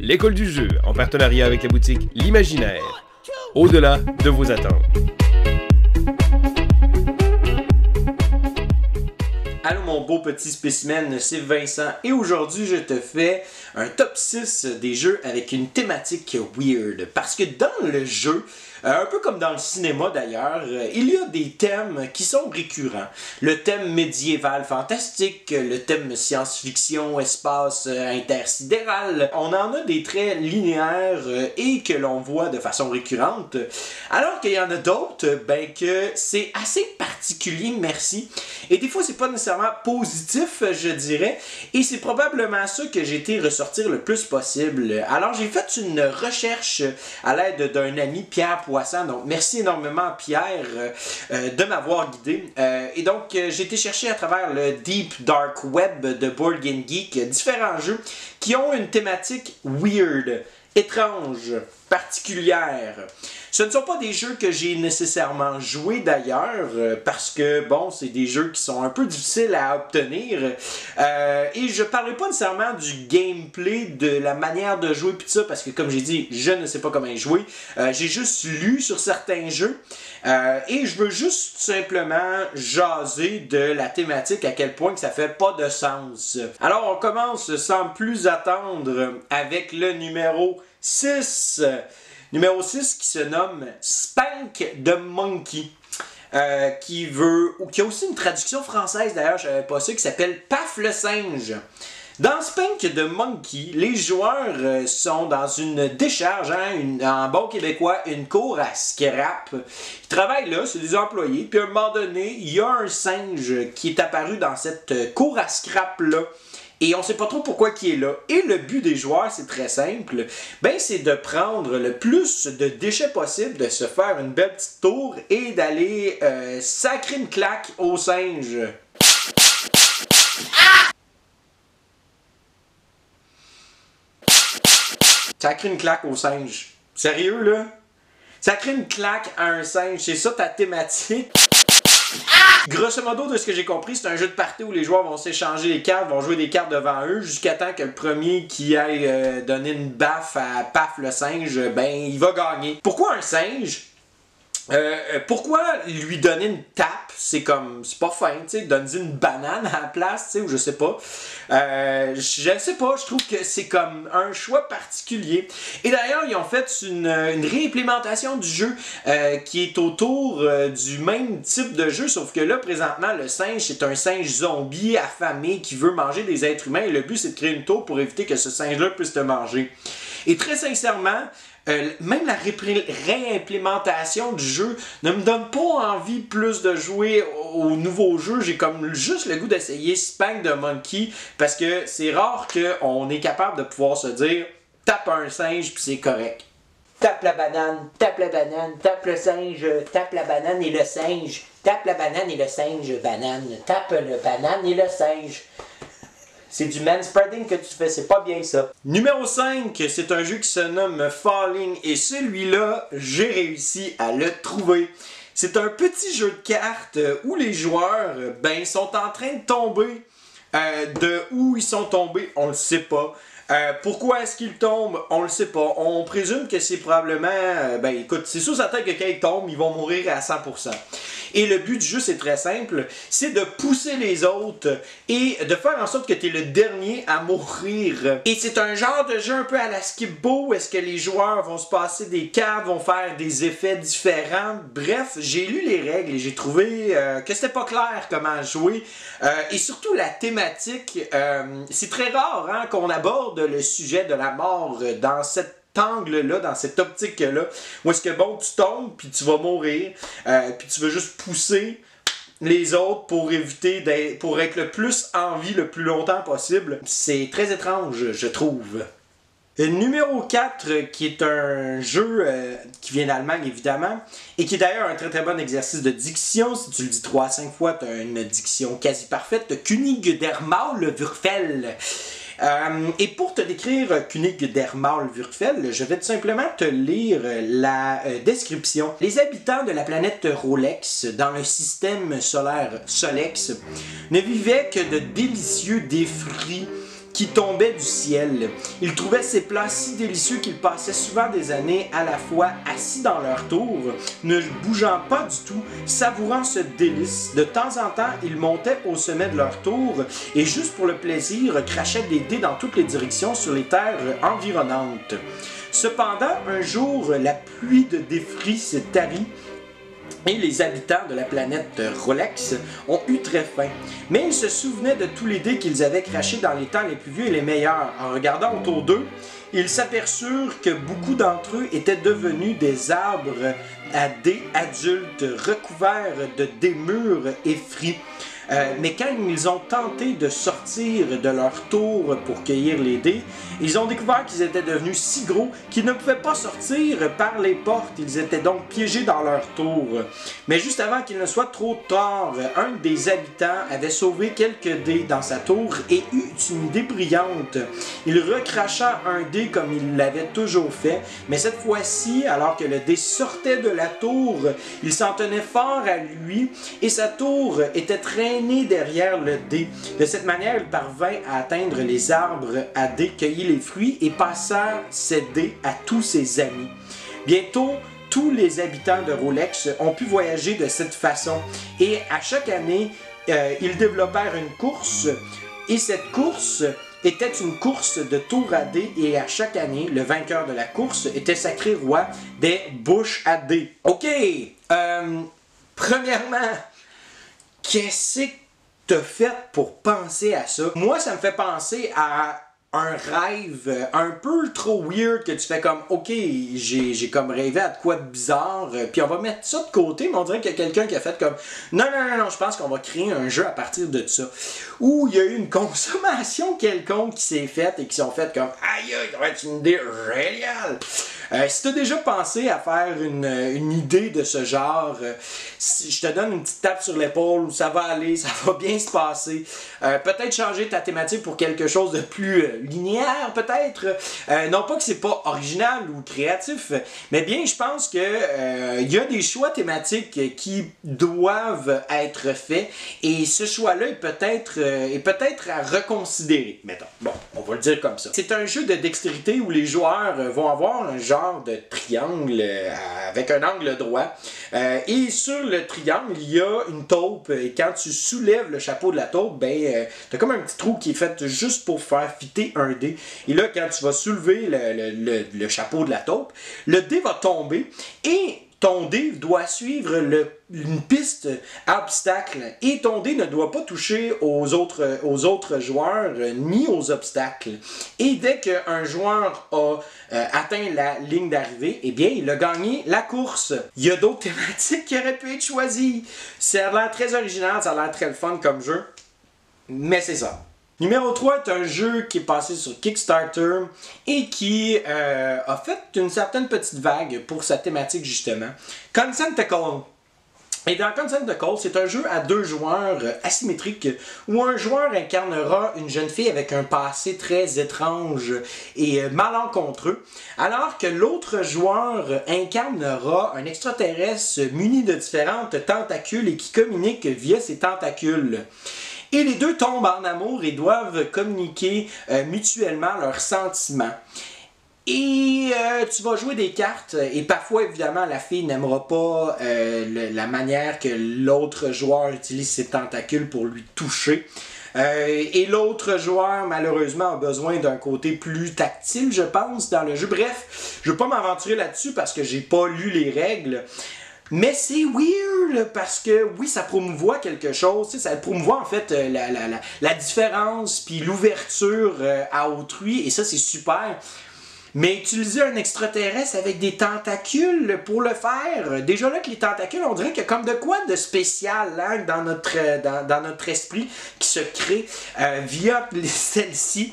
l'école du jeu, en partenariat avec la boutique L'Imaginaire. Au-delà de vos attentes. Allô mon beau petit spécimen, c'est Vincent et aujourd'hui je te fais un top 6 des jeux avec une thématique weird. Parce que dans le jeu, un peu comme dans le cinéma d'ailleurs, il y a des thèmes qui sont récurrents. Le thème médiéval fantastique, le thème science-fiction, espace intersidéral. On en a des traits linéaires et que l'on voit de façon récurrente. Alors qu'il y en a d'autres, que c'est assez particulier, merci. Et des fois, c'est pas nécessairement positif, je dirais. Et c'est probablement ça que j'ai été ressortir le plus possible. Alors, j'ai fait une recherche à l'aide d'un ami, Pierre Poisson. Donc, merci énormément, Pierre, de m'avoir guidé. Et donc, j'ai été chercher à travers le Deep Dark Web de Board Game Geek différents jeux qui ont une thématique weird, étrange, particulière. Ce ne sont pas des jeux que j'ai nécessairement joués d'ailleurs, parce que, bon, c'est des jeux qui sont un peu difficiles à obtenir. Et je ne parlerai pas nécessairement du gameplay, de la manière de jouer, pis ça, parce que, comme j'ai dit, je ne sais pas comment y jouer. J'ai juste lu sur certains jeux. Et je veux juste simplement jaser de la thématique, à quel point que ça fait pas de sens. Alors, on commence sans plus attendre avec le numéro 6. Numéro 6 qui se nomme Spank the Monkey. Qui a aussi une traduction française d'ailleurs, je savais pas ça, qui s'appelle Paf le singe. Dans Spank the Monkey, les joueurs sont dans une décharge, en bon québécois, une cour à scrap. Ils travaillent là, c'est des employés, puis à un moment donné, il y a un singe qui est apparu dans cette cour à scrap-là. Et on sait pas trop pourquoi il est là. Et le but des joueurs, c'est très simple. C'est de prendre le plus de déchets possible, de se faire une belle petite tour et d'aller sacrer une claque au singe. Sacrer une claque au singe. Sérieux, là? Sacrer une claque à un singe, c'est ça ta thématique? Grosso modo, de ce que j'ai compris, c'est un jeu de party où les joueurs vont s'échanger les cartes, vont jouer des cartes devant eux, jusqu'à temps que le premier qui aille donner une baffe à Paf le singe, il va gagner. Pourquoi un singe? Pourquoi lui donner une tape? C'est pas fin, tu sais, donne-lui une banane à la place, tu sais, ou je sais pas. Je sais pas, je trouve que c'est comme un choix particulier. Et d'ailleurs, ils ont fait une réimplémentation du jeu qui est autour du même type de jeu, sauf que là, présentement, le singe, c'est un singe zombie affamé qui veut manger des êtres humains, et le but, c'est de créer une tour pour éviter que ce singe-là puisse te manger. Et très sincèrement, même la réimplémentation du jeu ne me donne pas envie plus de jouer au nouveau jeu. J'ai comme juste le goût d'essayer Spank the Monkey parce que c'est rare qu'on est capable de pouvoir se dire tape un singe puis c'est correct. Tape la banane, tape le singe, tape la banane et le singe, tape la banane et le singe, banane, tape le banane et le singe. C'est du manspreading que tu fais, c'est pas bien ça. Numéro 5, c'est un jeu qui se nomme Falling et celui-là, j'ai réussi à le trouver. C'est un petit jeu de cartes où les joueurs sont en train de tomber. De où ils sont tombés, on le sait pas. Pourquoi est-ce qu'ils tombent? On le sait pas. On présume que c'est probablement... écoute, c'est sûr certain que quand ils tombent, ils vont mourir à 100%. Et le but du jeu, c'est très simple. C'est de pousser les autres et de faire en sorte que tu es le dernier à mourir. Et c'est un genre de jeu un peu à la Skip-Bo où est-ce que les joueurs vont se passer des cartes, vont faire des effets différents. Bref, j'ai lu les règles et j'ai trouvé que c'était pas clair comment jouer. Et surtout la thématique. C'est très rare qu'on aborde le sujet de la mort dans cet angle-là, dans cette optique-là, où est-ce que tu tombes, puis tu vas mourir, puis tu veux juste pousser les autres pour éviter pour être le plus en vie le plus longtemps possible. C'est très étrange, je trouve. Numéro 4, qui est un jeu qui vient d'Allemagne, évidemment, et qui est d'ailleurs un très très bon exercice de diction. Si tu le dis 3 à 5 fois, tu as une diction quasi parfaite. König der Maulwürfel. Et pour te décrire König der Maulwürfel, je vais tout simplement te lire la description. Les habitants de la planète Rolex, dans le système solaire Solex, ne vivaient que de délicieux défris qui tombaient du ciel. Ils trouvaient ces plats si délicieux qu'ils passaient souvent des années à la fois assis dans leur tour, ne bougeant pas du tout, savourant ce délice. De temps en temps, ils montaient au sommet de leur tour et juste pour le plaisir, crachaient des dés dans toutes les directions sur les terres environnantes. Cependant, un jour, la pluie de défris se tarit et les habitants de la planète Rolex ont eu très faim. Mais ils se souvenaient de tous les dés qu'ils avaient crachés dans les temps les plus vieux et les meilleurs. En regardant autour d'eux, ils s'aperçurent que beaucoup d'entre eux étaient devenus des arbres à dés adultes recouverts de dés mûrs et frits. Mais quand ils ont tenté de sortir de leur tour pour cueillir les dés, ils ont découvert qu'ils étaient devenus si gros qu'ils ne pouvaient pas sortir par les portes. Ils étaient donc piégés dans leur tour. Mais juste avant qu'il ne soit trop tard, un des habitants avait sauvé quelques dés dans sa tour et eut une idée brillante. Il recracha un dé comme il l'avait toujours fait, mais cette fois-ci, alors que le dé sortait de la tour, il s'en tenait fort à lui et sa tour était traînée derrière le dé. De cette manière, il parvint à atteindre les arbres à dés, cueillit les fruits et passa ses dés à tous ses amis. Bientôt, tous les habitants de Rolex ont pu voyager de cette façon et à chaque année, ils développèrent une course et cette course était une course de tour à dés et à chaque année, le vainqueur de la course était sacré roi des bouches à dés. Ok, premièrement, qu'est-ce que t'as fait pour penser à ça? Moi, ça me fait penser à un rêve un peu trop weird que tu fais comme ok, j'ai comme rêvé à de quoi de bizarre, puis on va mettre ça de côté, mais on dirait qu'il y a quelqu'un qui a fait comme non, je pense qu'on va créer un jeu à partir de ça. Ou il y a eu une consommation quelconque qui s'est faite et qui sont faites comme aïe, ça va être une idée géniale. Si tu as déjà pensé à faire une idée de ce genre, je te donne une petite tape sur l'épaule, ça va aller, ça va bien se passer. Peut-être changer ta thématique pour quelque chose de plus linéaire, peut-être. Non pas que c'est pas original ou créatif, mais bien je pense que y a des choix thématiques qui doivent être faits et ce choix-là est peut-être à reconsidérer, mettons. Bon, on va le dire comme ça. C'est un jeu de dextérité où les joueurs vont avoir un genre de triangle avec un angle droit. Et sur le triangle, il y a une taupe. Et quand tu soulèves le chapeau de la taupe, t'as comme un petit trou qui est fait juste pour faire fitter un dé. Et là, quand tu vas soulever le chapeau de la taupe, le dé va tomber et ton dé doit suivre une piste à obstacles et ton dé ne doit pas toucher aux autres joueurs ni aux obstacles. Et dès qu'un joueur a atteint la ligne d'arrivée, eh bien, il a gagné la course. Il y a d'autres thématiques qui auraient pu être choisies. Ça a l'air très original, ça a l'air très le fun comme jeu, mais c'est ça. Numéro 3 est un jeu qui est passé sur Kickstarter et qui a fait une certaine petite vague pour sa thématique justement. Consentacle. Et dans Consentacle, c'est un jeu à 2 joueurs asymétrique où un joueur incarnera une jeune fille avec un passé très étrange et malencontreux, alors que l'autre joueur incarnera un extraterrestre muni de différentes tentacules et qui communique via ses tentacules. Et les deux tombent en amour et doivent communiquer mutuellement leurs sentiments. Et tu vas jouer des cartes et parfois évidemment la fille n'aimera pas la manière que l'autre joueur utilise ses tentacules pour lui toucher. Et l'autre joueur malheureusement a besoin d'un côté plus tactile je pense dans le jeu. Bref, je ne vais pas m'aventurer là-dessus parce que j'ai pas lu les règles. Mais c'est weird parce que oui, ça promouvoit quelque chose, ça promouvoit en fait la différence puis l'ouverture à autrui et ça c'est super. Mais utiliser un extraterrestre avec des tentacules pour le faire, déjà là que les tentacules, on dirait qu'il y a comme de quoi de spécial hein, dans notre esprit qui se crée via celle-ci.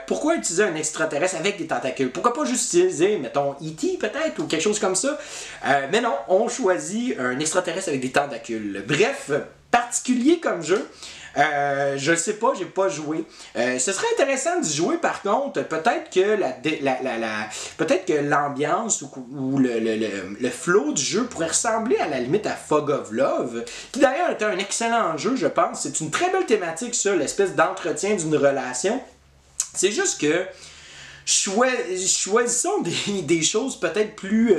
Pourquoi utiliser un extraterrestre avec des tentacules? Pourquoi pas juste utiliser, mettons, E.T. peut-être ou quelque chose comme ça? Mais non, on choisit un extraterrestre avec des tentacules. Bref, particulier comme jeu. Je ne sais pas, j'ai pas joué. Ce serait intéressant d'y jouer par contre. Peut-être que l'ambiance ou le flow du jeu pourrait ressembler à la limite à Fog of Love, qui d'ailleurs était un excellent jeu, je pense. C'est une très belle thématique, ça, l'espèce d'entretien d'une relation. C'est juste que choisissons des choses peut-être plus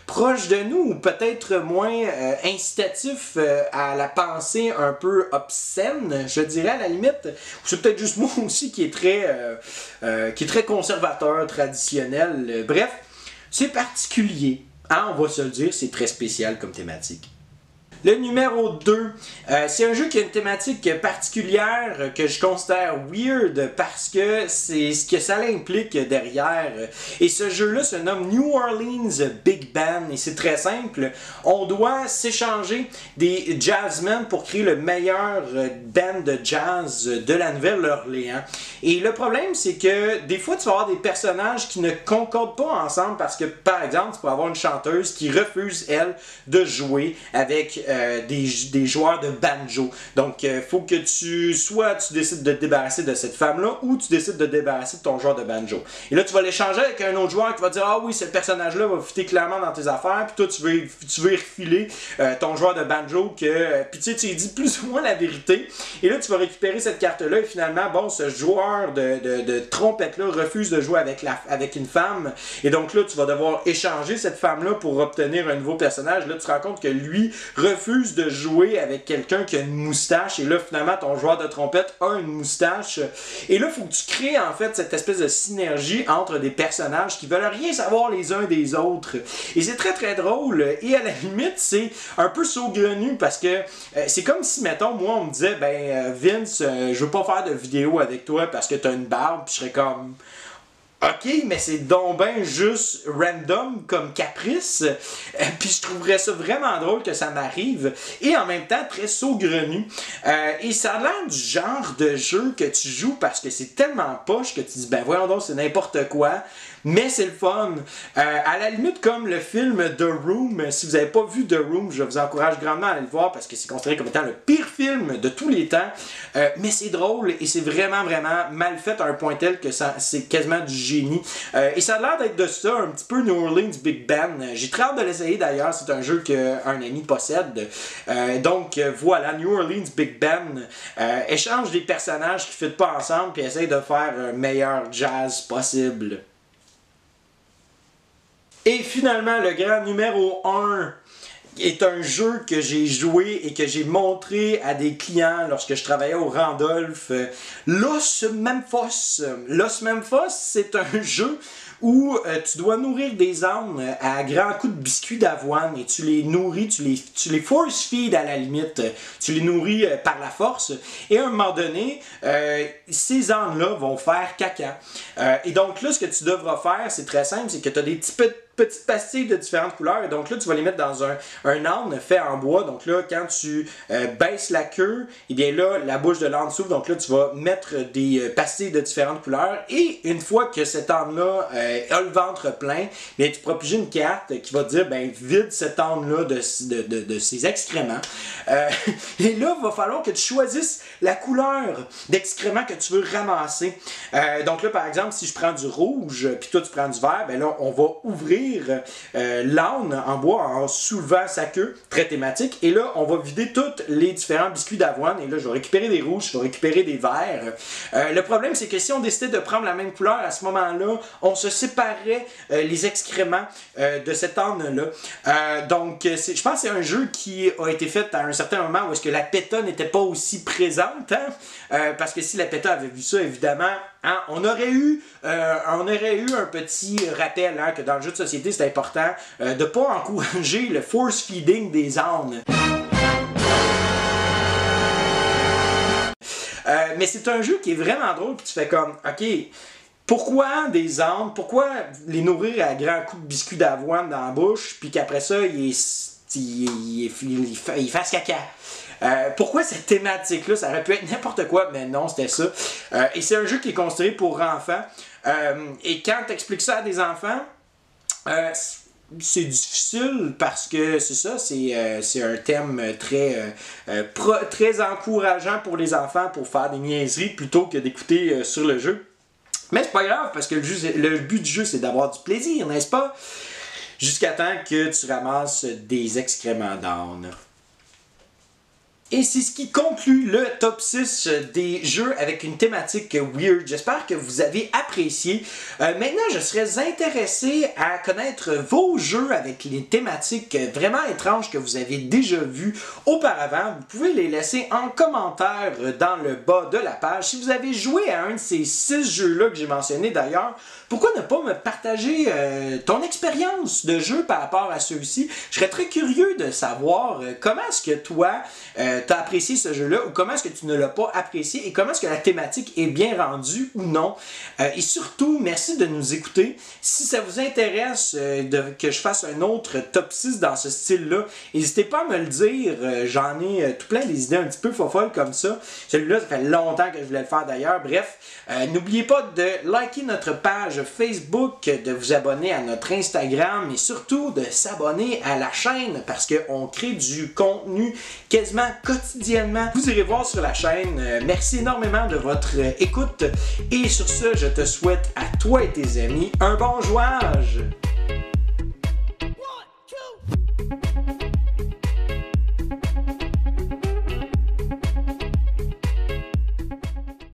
proches de nous ou peut-être moins incitatifs à la pensée un peu obscène, je dirais à la limite. Ou c'est peut-être juste moi aussi qui est très conservateur, traditionnel. Bref, c'est particulier. Hein, on va se le dire, c'est très spécial comme thématique. Le numéro 2, c'est un jeu qui a une thématique particulière que je considère weird parce que c'est ce que ça implique derrière. Et ce jeu-là se nomme New Orleans Big Band et c'est très simple. On doit s'échanger des jazzmen pour créer le meilleur band de jazz de la Nouvelle-Orléans. Et le problème, c'est que des fois, tu vas avoir des personnages qui ne concordent pas ensemble parce que, par exemple, tu peux avoir une chanteuse qui refuse, elle, de jouer avec des joueurs de banjo. Donc, faut que tu décides de te débarrasser de cette femme-là ou tu décides de te débarrasser de ton joueur de banjo. Et là, tu vas l'échanger avec un autre joueur qui va dire « Ah oui, ce personnage-là va fitter clairement dans tes affaires. » Puis toi, tu veux y refiler ton joueur de banjo que... Puis tu sais, tu lui dis plus ou moins la vérité. Et là, tu vas récupérer cette carte-là et finalement, bon, ce joueur de trompette-là refuse de jouer avec une femme. Et donc là, tu vas devoir échanger cette femme-là pour obtenir un nouveau personnage. Là, tu te rends compte que lui refuse de jouer avec quelqu'un qui a une moustache. Et là, finalement, ton joueur de trompette a une moustache. Et là, il faut que tu crées, en fait, cette espèce de synergie entre des personnages qui veulent rien savoir les uns des autres. Et c'est très, très drôle. Et à la limite, c'est un peu saugrenu parce que c'est comme si, mettons, moi, on me disait, ben, Vince, je veux pas faire de vidéo avec toi parce que t'as une barbe. Puis je serais comme... Ok, mais c'est donc ben juste random comme caprice. Puis je trouverais ça vraiment drôle que ça m'arrive. Et en même temps, très saugrenu. Et ça a l'air du genre de jeu que tu joues parce que c'est tellement poche que tu dis, ben voyons donc, c'est n'importe quoi. Mais c'est le fun. À la limite, comme le film The Room. Si vous n'avez pas vu The Room, je vous encourage grandement à aller le voir parce que c'est considéré comme étant le pire film de tous les temps. Mais c'est drôle et c'est vraiment, vraiment mal fait à un point tel que c'est quasiment du génie. Et ça a l'air d'être de ça, un petit peu New Orleans Big Band. J'ai très hâte de l'essayer d'ailleurs. C'est un jeu qu'un ami possède. Donc voilà, New Orleans Big Band échange des personnages qui ne fit pas ensemble puis essaye de faire un meilleur jazz possible. Et finalement, le grand numéro 1 est un jeu que j'ai joué et que j'ai montré à des clients lorsque je travaillais au Randolph. Los Memphis. Los Memphis, c'est un jeu où tu dois nourrir des ânes à grands coups de biscuits d'avoine et tu les nourris, tu les force feed à la limite, tu les nourris par la force et à un moment donné, ces ânes-là vont faire caca. Et donc là, ce que tu devras faire, c'est très simple, c'est que tu as des petites pastilles de différentes couleurs et donc là, tu vas les mettre dans un âne fait en bois. Donc là, quand tu baisses la queue, et bien là, la bouche de l'âne s'ouvre. Donc là, tu vas mettre des pastilles de différentes couleurs et une fois que cet âne-là a le ventre plein, bien, tu pourras piger une carte qui va te dire, ben, vide cet âne-là de ses excréments. Et là, il va falloir que tu choisisses la couleur d'excréments que tu veux ramasser. Donc là, par exemple, si je prends du rouge, puis toi, tu prends du vert, ben là, on va ouvrir l'âne en bois en soulevant sa queue, très thématique. Et là, on va vider tous les différents biscuits d'avoine. Et là, je vais récupérer des rouges, je vais récupérer des verts. Le problème, c'est que si on décidait de prendre la même couleur, à ce moment-là, on se séparait les excréments de cet âne-là. Donc, je pense que c'est un jeu qui a été fait à un certain moment où est-ce que la PETA n'était pas aussi présente. Hein? Parce que si la PETA avait vu ça, évidemment, hein, on aurait eu un petit rappel hein, que dans le jeu de société, c'est important de ne pas encourager le force feeding des ânes. Mais c'est un jeu qui est vraiment drôle, puis tu fais comme, ok, pourquoi des ânes, pourquoi les nourrir à grands coups de biscuits d'avoine dans la bouche, puis qu'après ça, ils fassent caca? Pourquoi cette thématique-là? Ça aurait pu être n'importe quoi, mais non, c'était ça. Et c'est un jeu qui est construit pour enfants. Et quand tu expliques ça à des enfants, c'est difficile parce que c'est ça, c'est un thème très encourageant pour les enfants pour faire des niaiseries plutôt que d'écouter sur le jeu. Mais c'est pas grave parce que le but du jeu c'est d'avoir du plaisir, n'est-ce pas? Jusqu'à temps que tu ramasses des excréments d'âne. Et c'est ce qui conclut le top 6 des jeux avec une thématique weird. J'espère que vous avez apprécié. Maintenant, je serais intéressé à connaître vos jeux avec les thématiques vraiment étranges que vous avez déjà vues auparavant. Vous pouvez les laisser en commentaire dans le bas de la page. Si vous avez joué à un de ces 6 jeux-là que j'ai mentionné d'ailleurs, pourquoi ne pas me partager ton expérience de jeu par rapport à ceux-ci? Je serais très curieux de savoir comment est-ce que toi, tu as apprécié ce jeu-là ou comment est-ce que tu ne l'as pas apprécié et comment est-ce que la thématique est bien rendue ou non. Et surtout, merci de nous écouter. Si ça vous intéresse que je fasse un autre top 6 dans ce style-là, n'hésitez pas à me le dire. J'en ai tout plein des idées un petit peu folles comme ça. Celui-là, ça fait longtemps que je voulais le faire d'ailleurs. Bref, n'oubliez pas de liker notre page Facebook, de vous abonner à notre Instagram et surtout de s'abonner à la chaîne parce qu'on crée du contenu quasiment quotidiennement. Vous irez voir sur la chaîne. Merci énormément de votre écoute et sur ce, je te souhaite à toi et tes amis un bon jouage!